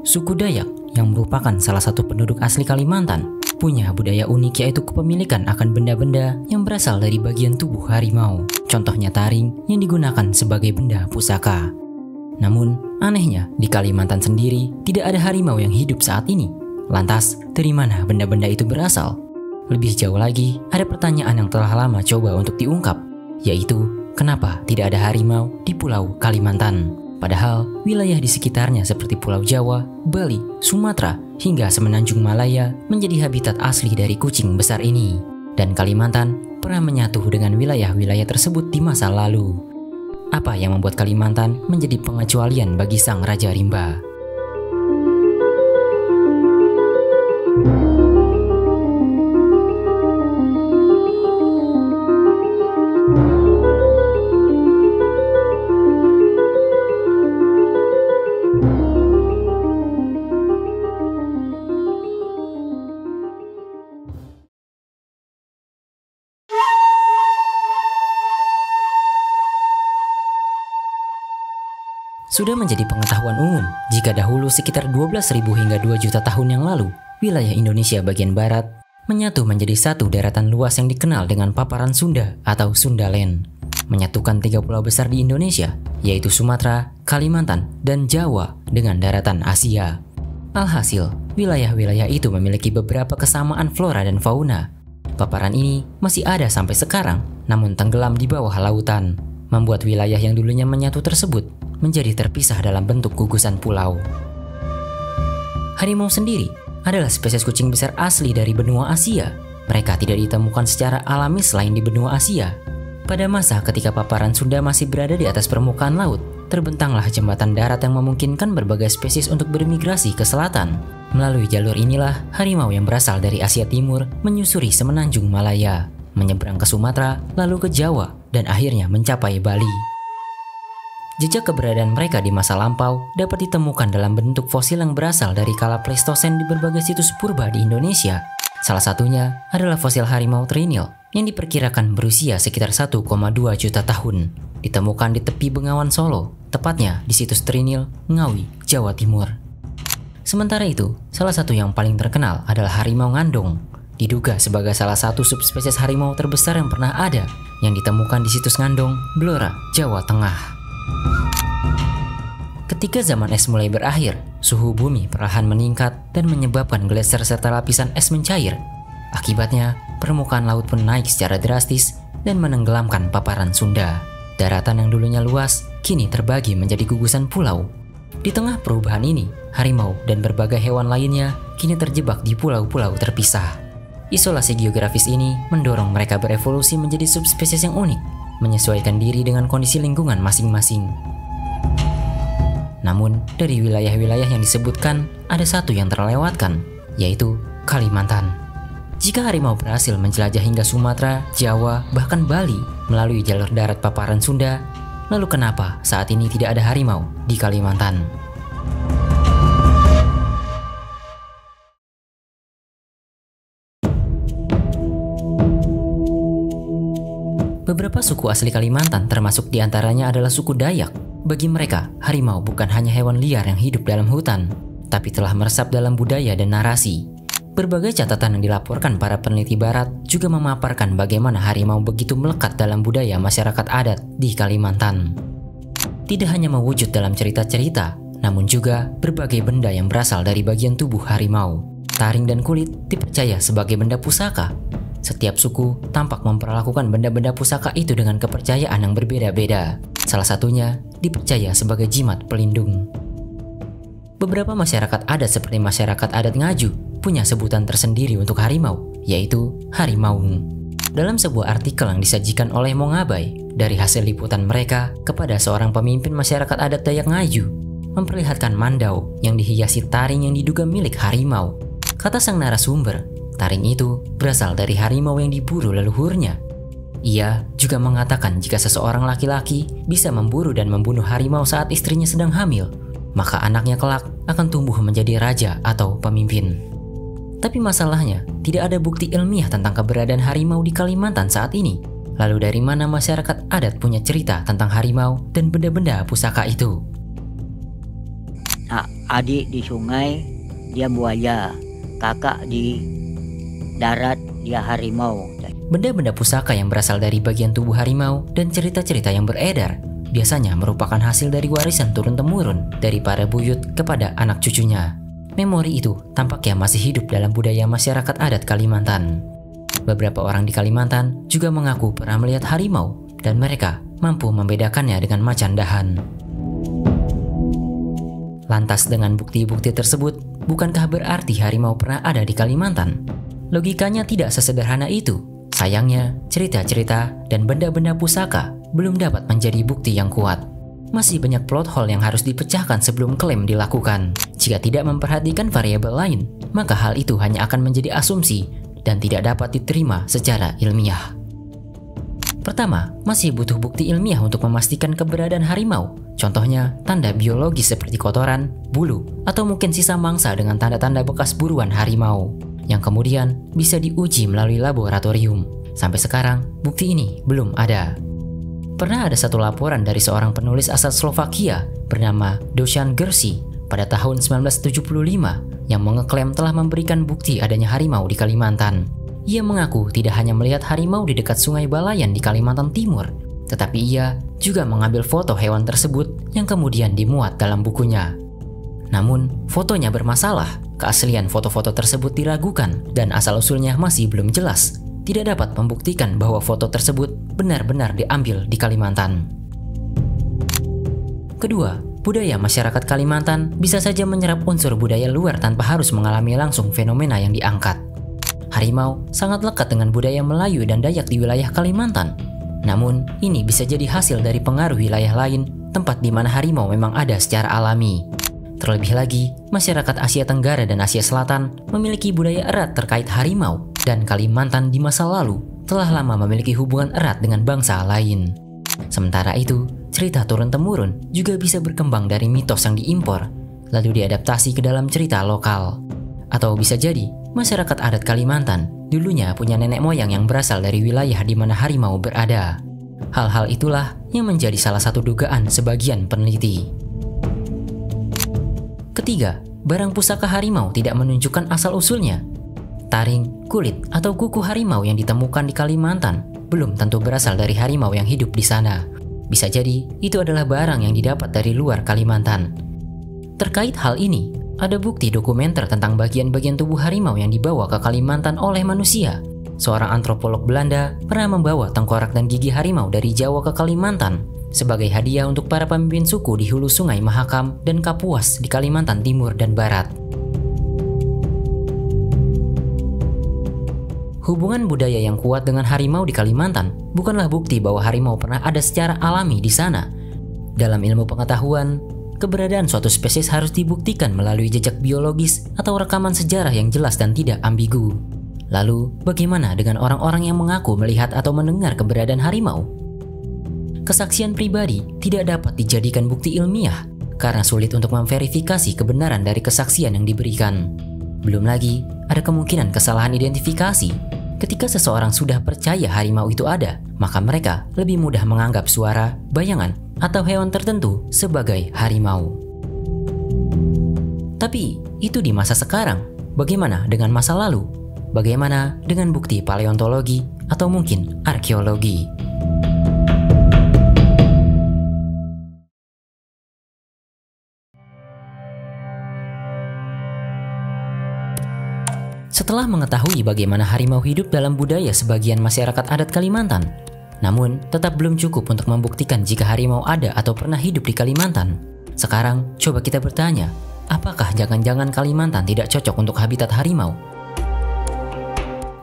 Suku Dayak yang merupakan salah satu penduduk asli Kalimantan punya budaya unik, yaitu kepemilikan akan benda-benda yang berasal dari bagian tubuh harimau. Contohnya taring yang digunakan sebagai benda pusaka. Namun anehnya di Kalimantan sendiri tidak ada harimau yang hidup saat ini. Lantas dari mana benda-benda itu berasal? Lebih jauh lagi, ada pertanyaan yang telah lama coba untuk diungkap, yaitu kenapa tidak ada harimau di Pulau Kalimantan? Padahal wilayah di sekitarnya seperti Pulau Jawa, Bali, Sumatera, hingga Semenanjung Malaya menjadi habitat asli dari kucing besar ini. Dan Kalimantan pernah menyatu dengan wilayah-wilayah tersebut di masa lalu. Apa yang membuat Kalimantan menjadi pengecualian bagi sang Raja Rimba? Sudah menjadi pengetahuan umum jika dahulu sekitar 12.000 hingga 2 juta tahun yang lalu, wilayah Indonesia bagian barat menyatu menjadi satu daratan luas yang dikenal dengan paparan Sunda atau Sundaland, menyatukan 3 pulau besar di Indonesia, yaitu Sumatera, Kalimantan, dan Jawa dengan daratan Asia. Alhasil, wilayah-wilayah itu memiliki beberapa kesamaan flora dan fauna. Paparan ini masih ada sampai sekarang, namun tenggelam di bawah lautan, membuat wilayah yang dulunya menyatu tersebut menjadi terpisah dalam bentuk gugusan pulau. Harimau sendiri adalah spesies kucing besar asli dari benua Asia. Mereka tidak ditemukan secara alami selain di benua Asia. Pada masa ketika paparan Sunda masih berada di atas permukaan laut, terbentanglah jembatan darat yang memungkinkan berbagai spesies untuk bermigrasi ke selatan. Melalui jalur inilah harimau yang berasal dari Asia Timur menyusuri Semenanjung Malaya, menyeberang ke Sumatera, lalu ke Jawa, dan akhirnya mencapai Bali. Jejak keberadaan mereka di masa lampau dapat ditemukan dalam bentuk fosil yang berasal dari kala Pleistosen di berbagai situs purba di Indonesia. Salah satunya adalah fosil harimau Trinil yang diperkirakan berusia sekitar 1,2 juta tahun. Ditemukan di tepi Bengawan Solo, tepatnya di situs Trinil, Ngawi, Jawa Timur. Sementara itu, salah satu yang paling terkenal adalah harimau ngandong. Diduga sebagai salah satu subspesies harimau terbesar yang pernah ada, yang ditemukan di situs Ngandong, Blora, Jawa Tengah. Ketika zaman es mulai berakhir, suhu bumi perlahan meningkat dan menyebabkan gletser serta lapisan es mencair. Akibatnya, permukaan laut pun naik secara drastis dan menenggelamkan paparan Sunda. Daratan yang dulunya luas, kini terbagi menjadi gugusan pulau. Di tengah perubahan ini, harimau dan berbagai hewan lainnya kini terjebak di pulau-pulau terpisah. Isolasi geografis ini mendorong mereka berevolusi menjadi subspesies yang unik, menyesuaikan diri dengan kondisi lingkungan masing-masing. Namun, dari wilayah-wilayah yang disebutkan, ada satu yang terlewatkan, yaitu Kalimantan. Jika harimau berhasil menjelajah hingga Sumatera, Jawa, bahkan Bali melalui jalur darat paparan Sunda, lalu kenapa saat ini tidak ada harimau di Kalimantan? Beberapa suku asli Kalimantan termasuk diantaranya adalah suku Dayak. Bagi mereka, harimau bukan hanya hewan liar yang hidup dalam hutan, tapi telah meresap dalam budaya dan narasi. Berbagai catatan yang dilaporkan para peneliti barat juga memaparkan bagaimana harimau begitu melekat dalam budaya masyarakat adat di Kalimantan. Tidak hanya mewujud dalam cerita-cerita, namun juga berbagai benda yang berasal dari bagian tubuh harimau. Taring dan kulit dipercaya sebagai benda pusaka. Setiap suku tampak memperlakukan benda-benda pusaka itu dengan kepercayaan yang berbeda-beda. Salah satunya dipercaya sebagai jimat pelindung. Beberapa masyarakat adat seperti masyarakat adat Ngaju punya sebutan tersendiri untuk harimau, yaitu Harimaung. Dalam sebuah artikel yang disajikan oleh Mongabay dari hasil liputan mereka kepada seorang pemimpin masyarakat adat Dayak Ngaju, memperlihatkan mandau yang dihiasi taring yang diduga milik harimau. Kata sang narasumber, taring itu berasal dari harimau yang diburu leluhurnya. Ia juga mengatakan jika seseorang laki-laki bisa memburu dan membunuh harimau saat istrinya sedang hamil, maka anaknya kelak akan tumbuh menjadi raja atau pemimpin. Tapi masalahnya, tidak ada bukti ilmiah tentang keberadaan harimau di Kalimantan saat ini. Lalu dari mana masyarakat adat punya cerita tentang harimau dan benda-benda pusaka itu? Nah, adik di sungai dia buaya, kakak di darat dia harimau. Benda-benda pusaka yang berasal dari bagian tubuh harimau dan cerita-cerita yang beredar biasanya merupakan hasil dari warisan turun-temurun dari para buyut kepada anak cucunya. Memori itu tampaknya masih hidup dalam budaya masyarakat adat Kalimantan. Beberapa orang di Kalimantan juga mengaku pernah melihat harimau dan mereka mampu membedakannya dengan macan dahan. Lantas dengan bukti-bukti tersebut, bukankah berarti harimau pernah ada di Kalimantan? Logikanya tidak sesederhana itu. Sayangnya, cerita-cerita dan benda-benda pusaka belum dapat menjadi bukti yang kuat. Masih banyak plot hole yang harus dipecahkan sebelum klaim dilakukan. Jika tidak memperhatikan variabel lain, maka hal itu hanya akan menjadi asumsi dan tidak dapat diterima secara ilmiah. Pertama, masih butuh bukti ilmiah untuk memastikan keberadaan harimau. Contohnya, tanda biologis seperti kotoran, bulu, atau mungkin sisa mangsa dengan tanda-tanda bekas buruan harimau, yang kemudian bisa diuji melalui laboratorium. Sampai sekarang, bukti ini belum ada. Pernah ada satu laporan dari seorang penulis asal Slovakia bernama Dusan Gersi pada tahun 1975 yang mengeklaim telah memberikan bukti adanya harimau di Kalimantan. Ia mengaku tidak hanya melihat harimau di dekat Sungai Balayan di Kalimantan Timur, tetapi ia juga mengambil foto hewan tersebut yang kemudian dimuat dalam bukunya. Namun, fotonya bermasalah, keaslian foto-foto tersebut diragukan, dan asal-usulnya masih belum jelas. Tidak dapat membuktikan bahwa foto tersebut benar-benar diambil di Kalimantan. Kedua, budaya masyarakat Kalimantan bisa saja menyerap unsur budaya luar tanpa harus mengalami langsung fenomena yang diangkat. Harimau sangat lekat dengan budaya Melayu dan Dayak di wilayah Kalimantan. Namun, ini bisa jadi hasil dari pengaruh wilayah lain, tempat di mana harimau memang ada secara alami. Terlebih lagi, masyarakat Asia Tenggara dan Asia Selatan memiliki budaya erat terkait harimau, dan Kalimantan di masa lalu telah lama memiliki hubungan erat dengan bangsa lain. Sementara itu, cerita turun-temurun juga bisa berkembang dari mitos yang diimpor, lalu diadaptasi ke dalam cerita lokal. Atau bisa jadi, masyarakat adat Kalimantan dulunya punya nenek moyang yang berasal dari wilayah di mana harimau berada. Hal-hal itulah yang menjadi salah satu dugaan sebagian peneliti. Ketiga, barang pusaka harimau tidak menunjukkan asal-usulnya. Taring, kulit, atau kuku harimau yang ditemukan di Kalimantan belum tentu berasal dari harimau yang hidup di sana. Bisa jadi, itu adalah barang yang didapat dari luar Kalimantan. Terkait hal ini, ada bukti dokumenter tentang bagian-bagian tubuh harimau yang dibawa ke Kalimantan oleh manusia. Seorang antropolog Belanda pernah membawa tengkorak dan gigi harimau dari Jawa ke Kalimantan sebagai hadiah untuk para pemimpin suku di hulu Sungai Mahakam dan Kapuas di Kalimantan Timur dan Barat. Hubungan budaya yang kuat dengan harimau di Kalimantan bukanlah bukti bahwa harimau pernah ada secara alami di sana. Dalam ilmu pengetahuan, keberadaan suatu spesies harus dibuktikan melalui jejak biologis atau rekaman sejarah yang jelas dan tidak ambigu. Lalu, bagaimana dengan orang-orang yang mengaku melihat atau mendengar keberadaan harimau? Kesaksian pribadi tidak dapat dijadikan bukti ilmiah karena sulit untuk memverifikasi kebenaran dari kesaksian yang diberikan. Belum lagi, ada kemungkinan kesalahan identifikasi. Ketika seseorang sudah percaya harimau itu ada, maka mereka lebih mudah menganggap suara, bayangan, atau hewan tertentu sebagai harimau. Tapi, itu di masa sekarang. Bagaimana dengan masa lalu? Bagaimana dengan bukti paleontologi atau mungkin arkeologi? Setelah mengetahui bagaimana harimau hidup dalam budaya sebagian masyarakat adat Kalimantan, namun tetap belum cukup untuk membuktikan jika harimau ada atau pernah hidup di Kalimantan. Sekarang, coba kita bertanya, apakah jangan-jangan Kalimantan tidak cocok untuk habitat harimau?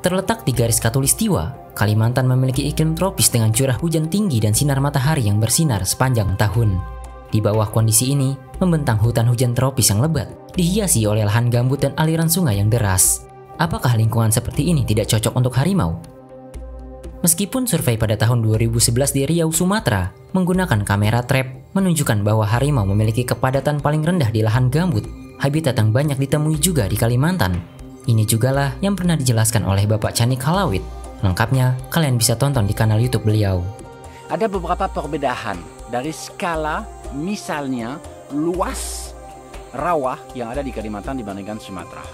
Terletak di garis khatulistiwa, Kalimantan memiliki iklim tropis dengan curah hujan tinggi dan sinar matahari yang bersinar sepanjang tahun. Di bawah kondisi ini, membentang hutan hujan tropis yang lebat, dihiasi oleh lahan gambut dan aliran sungai yang deras. Apakah lingkungan seperti ini tidak cocok untuk harimau? Meskipun survei pada tahun 2011 di Riau, Sumatera, menggunakan kamera trap menunjukkan bahwa harimau memiliki kepadatan paling rendah di lahan gambut, habitat yang banyak ditemui juga di Kalimantan. Ini jugalah yang pernah dijelaskan oleh Bapak Canik Halawit. Lengkapnya, kalian bisa tonton di kanal YouTube beliau. Ada beberapa perbedaan dari skala, misalnya luas rawa yang ada di Kalimantan dibandingkan Sumatera.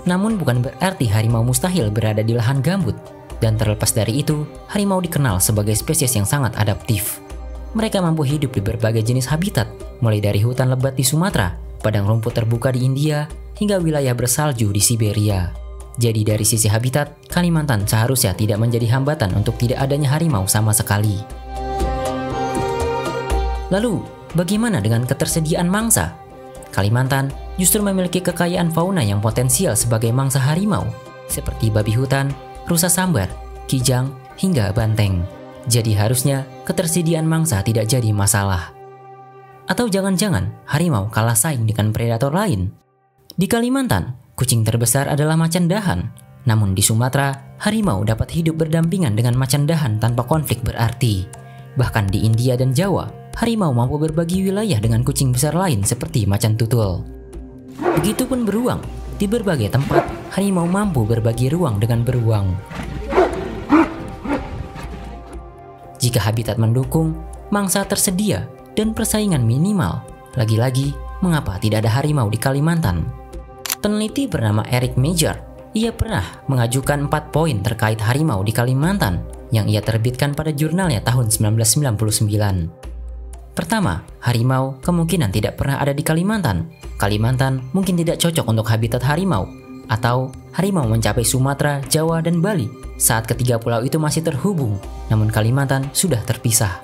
Namun bukan berarti harimau mustahil berada di lahan gambut. Dan terlepas dari itu, harimau dikenal sebagai spesies yang sangat adaptif. Mereka mampu hidup di berbagai jenis habitat, mulai dari hutan lebat di Sumatera, padang rumput terbuka di India, hingga wilayah bersalju di Siberia. Jadi dari sisi habitat, Kalimantan seharusnya tidak menjadi hambatan untuk tidak adanya harimau sama sekali. Lalu, bagaimana dengan ketersediaan mangsa? Kalimantan justru memiliki kekayaan fauna yang potensial sebagai mangsa harimau, seperti babi hutan, rusa sambar, kijang, hingga banteng. Jadi harusnya ketersediaan mangsa tidak jadi masalah. Atau jangan-jangan harimau kalah saing dengan predator lain? Di Kalimantan, kucing terbesar adalah macan dahan. Namun di Sumatera, harimau dapat hidup berdampingan dengan macan dahan tanpa konflik berarti. Bahkan di India dan Jawa, harimau mampu berbagi wilayah dengan kucing besar lain seperti macan tutul. Begitupun beruang. Di berbagai tempat, harimau mampu berbagi ruang dengan beruang. Jika habitat mendukung, mangsa tersedia, dan persaingan minimal, lagi-lagi, mengapa tidak ada harimau di Kalimantan? Peneliti bernama Eric Major, ia pernah mengajukan 4 poin terkait harimau di Kalimantan yang ia terbitkan pada jurnalnya tahun 1999. Pertama, harimau kemungkinan tidak pernah ada di Kalimantan. Kalimantan mungkin tidak cocok untuk habitat harimau, atau harimau mencapai Sumatera, Jawa, dan Bali saat ketiga pulau itu masih terhubung, namun Kalimantan sudah terpisah.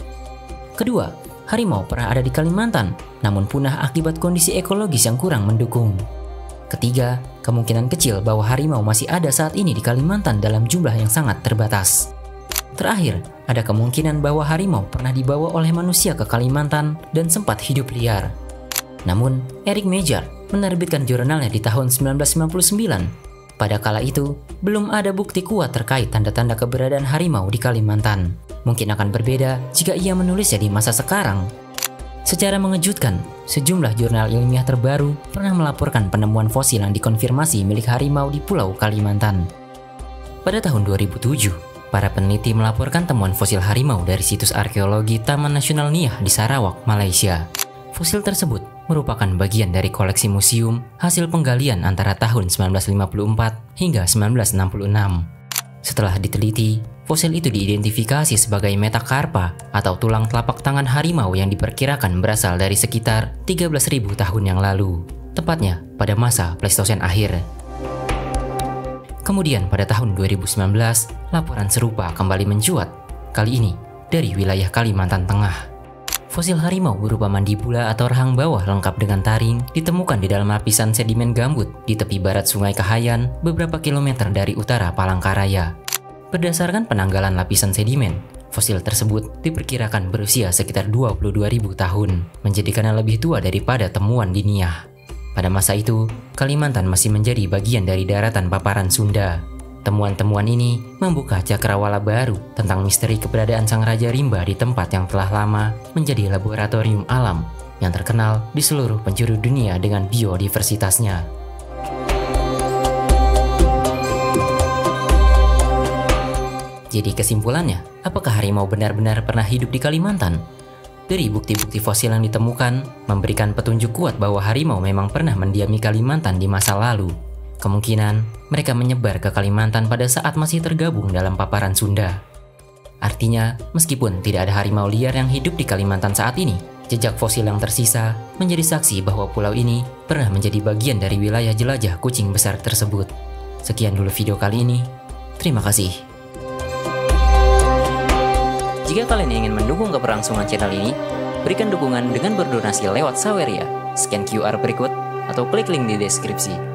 Kedua, harimau pernah ada di Kalimantan, namun punah akibat kondisi ekologis yang kurang mendukung. Ketiga, kemungkinan kecil bahwa harimau masih ada saat ini di Kalimantan dalam jumlah yang sangat terbatas. Terakhir, ada kemungkinan bahwa harimau pernah dibawa oleh manusia ke Kalimantan dan sempat hidup liar. Namun, Eric Major menerbitkan jurnalnya di tahun 1999. Pada kala itu, belum ada bukti kuat terkait tanda-tanda keberadaan harimau di Kalimantan. Mungkin akan berbeda jika ia menulisnya di masa sekarang. Secara mengejutkan, sejumlah jurnal ilmiah terbaru pernah melaporkan penemuan fosil yang dikonfirmasi milik harimau di Pulau Kalimantan. Pada tahun 2007, para peneliti melaporkan temuan fosil harimau dari situs arkeologi Taman Nasional Niah di Sarawak, Malaysia. Fosil tersebut merupakan bagian dari koleksi museum hasil penggalian antara tahun 1954 hingga 1966. Setelah diteliti, fosil itu diidentifikasi sebagai metakarpa atau tulang telapak tangan harimau yang diperkirakan berasal dari sekitar 13.000 tahun yang lalu, tepatnya pada masa Pleistosen akhir. Kemudian pada tahun 2019, laporan serupa kembali mencuat, kali ini dari wilayah Kalimantan Tengah. Fosil harimau berupa mandibula atau rahang bawah lengkap dengan taring ditemukan di dalam lapisan sedimen gambut di tepi barat Sungai Kahayan beberapa kilometer dari utara Palangkaraya. Berdasarkan penanggalan lapisan sedimen, fosil tersebut diperkirakan berusia sekitar 22.000 tahun, menjadikannya lebih tua daripada temuan di Niah. Pada masa itu, Kalimantan masih menjadi bagian dari daratan paparan Sunda. Temuan-temuan ini membuka cakrawala baru tentang misteri keberadaan Sang Raja Rimba di tempat yang telah lama menjadi laboratorium alam yang terkenal di seluruh penjuru dunia dengan biodiversitasnya. Jadi kesimpulannya, apakah harimau benar-benar pernah hidup di Kalimantan? Dari bukti-bukti fosil yang ditemukan, memberikan petunjuk kuat bahwa harimau memang pernah mendiami Kalimantan di masa lalu. Kemungkinan mereka menyebar ke Kalimantan pada saat masih tergabung dalam paparan Sunda. Artinya, meskipun tidak ada harimau liar yang hidup di Kalimantan saat ini, jejak fosil yang tersisa menjadi saksi bahwa pulau ini pernah menjadi bagian dari wilayah jelajah kucing besar tersebut. Sekian dulu video kali ini. Terima kasih. Jika kalian ingin mendukung keberlangsungan channel ini, berikan dukungan dengan berdonasi lewat Saweria, scan QR berikut, atau klik link di deskripsi.